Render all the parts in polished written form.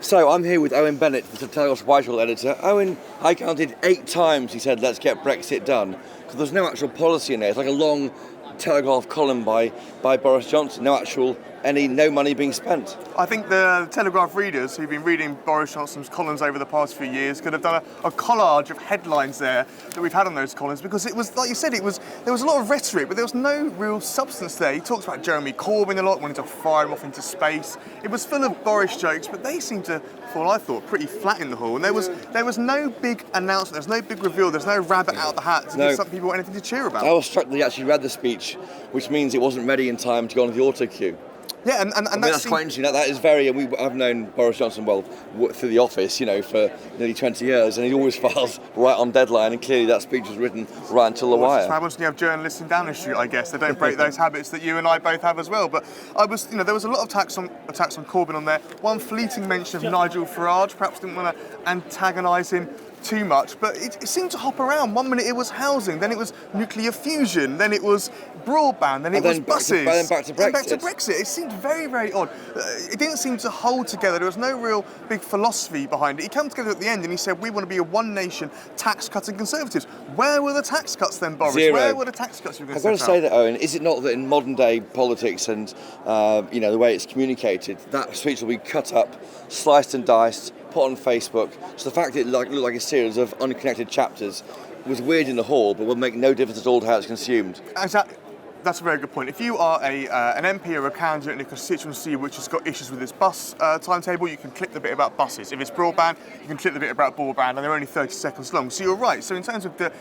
So I'm here with Owen Bennett, the Telegraph's Whitehall editor. Owen, I counted 8 times he said, let's get Brexit done. Because there's no actual policy in there. It's like a long Telegraph column by Boris Johnson. No money being spent. I think the Telegraph readers who've been reading Boris Johnson's columns over the past few years could have done a collage of headlines there that we've had on those columns, because it was, like you said, there was a lot of rhetoric, but there was no real substance there. He talks about Jeremy Corbyn a lot, wanting to fire him off into space. It was full of Boris jokes, but they seemed to fall, I thought, pretty flat in the hall. And there was no big announcement, there was no big reveal, there's no rabbit out of the hat to give some people anything to cheer about. I was struck that he actually read the speech, which means it wasn't ready in time to go on the auto cue. Yeah, and that's quite interesting. That is very. I've known Boris Johnson well through the office, for nearly 20 years, and he always files right on deadline. And clearly, that speech was written right until the wire. That's what happens when you have journalists in Downing Street, I guess. They don't break those habits that you and I both have as well. But there was a lot of attacks on Corbyn on there. One fleeting mention of Nigel Farage. Perhaps didn't want to antagonise him too much, but it seemed to hop around. One minute it was housing, then it was nuclear fusion, then it was broadband, then it was buses, then back to Brexit. And back to Brexit. It seemed very, very odd. It didn't seem to hold together. There was no real big philosophy behind it. He came together at the end and he said, we want to be a one nation tax-cutting Conservatives. Where were the tax cuts then, Boris? Zero. Where were the tax cuts you were going to I've got to say that, Owen, is it not that in modern day politics and the way it's communicated, that speech will be cut up, sliced and diced, put on Facebook. So the fact that it looked like a series of unconnected chapters was weird in the hall, but will make no difference at all to how it's consumed. Exactly. That's a very good point. If you are an MP or a candidate in a constituency which has got issues with its bus timetable, you can click the bit about buses. If it's broadband, you can click the bit about broadband, and they're only 30 seconds long. So you're right. So in terms of the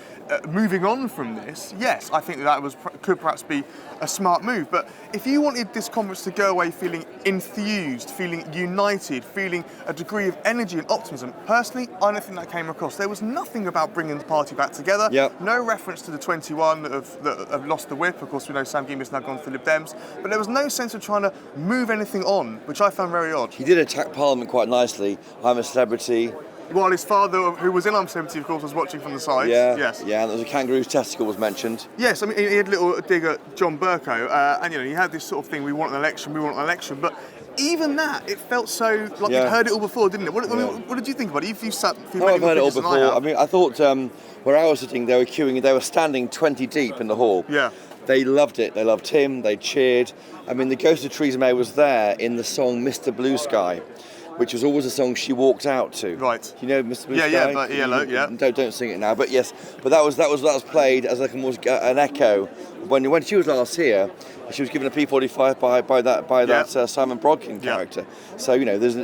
moving on from this, yes, I think that could perhaps be a smart move. But if you wanted this conference to go away feeling enthused, feeling united, feeling a degree of energy and optimism, personally, I don't think that came across. There was nothing about bringing the party back together. Yep. No reference to the 21 that have lost the whip. Of course, we know Sam Gyim's now gone to the Lib Dems, but there was no sense of trying to move anything on, which I found very odd. He did attack Parliament quite nicely. I'm a celebrity. While his father, who was in I'm 70, of course, was watching from the side. Yeah, yes. Yeah, and there was a kangaroo's testicle was mentioned. Yes, I mean, he had a little dig at John Bercow, and he had this sort of thing, we want an election, but even that, it felt so like we'd heard it all before, didn't it? What did you think about it? You sat a few I've heard it all before. I mean, I thought where I was sitting, they were queuing, they were standing 20 deep in the hall. Yeah. They loved it. They loved him. They cheered. I mean, the ghost of Theresa May was there in the song Mr. Blue Sky, which was always a song she walked out to. Right. You know Mr. Blue Sky? Yeah, but yellow, yeah. Don't sing it now, but yes. But that was played as like an echo when she was last here. She was given a P45 by that Simon Brodkin character. So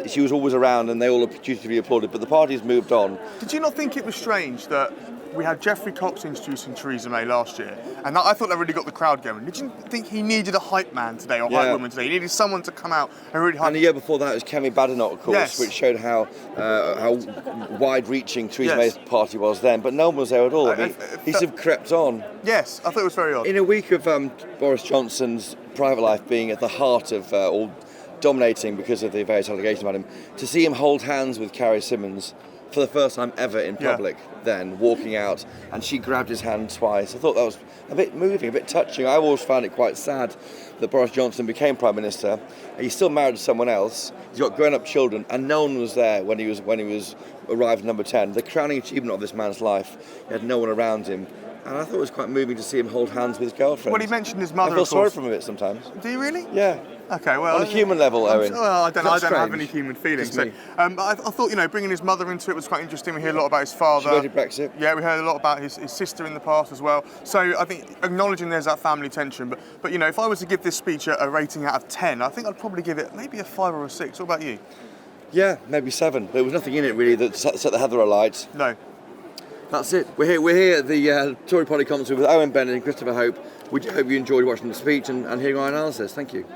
she was always around, and they all dutifully applauded. But the party's moved on. Did you not think it was strange that we had Geoffrey Cox introducing Theresa May last year, and I thought that really got the crowd going? Did you think he needed a hype man today, or hype woman today? He needed someone to come out and really hype. And the year before that was Kemi Badenoch, of course, which showed how wide-reaching Theresa May's party was then. But no one was there at all. He sort of crept on. Yes, I thought it was very odd. In a week of Boris Johnson's private life being at the heart of all dominating because of the various allegations about him, to see him hold hands with Carrie Symonds for the first time ever in public, then walking out, and she grabbed his hand twice. I thought that was a bit moving, a bit touching. I always found it quite sad that Boris Johnson became Prime Minister. He's still married to someone else. He's got grown-up children, and no one was there when he was arrived at number 10. The crowning achievement of this man's life, he had no one around him. And I thought it was quite moving to see him hold hands with his girlfriend. Well, he mentioned his mother. I feel sorry for him a bit sometimes. Do you really? Yeah. Okay, well, on a human level, Owen. Well, I don't have any human feelings. So, I thought, bringing his mother into it was quite interesting. We hear a lot about his father. She voted Brexit. Yeah, we heard a lot about his sister in the past as well. So I think acknowledging there's that family tension. But if I was to give this speech a rating out of 10, I think I'd probably give it maybe a 5 or a 6. What about you? Yeah, maybe 7. There was nothing in it really that set the heather alight. No. That's it. We're here at the Tory Party Conference with Owen Bennett and Christopher Hope. We hope you enjoyed watching the speech and hearing our analysis. Thank you.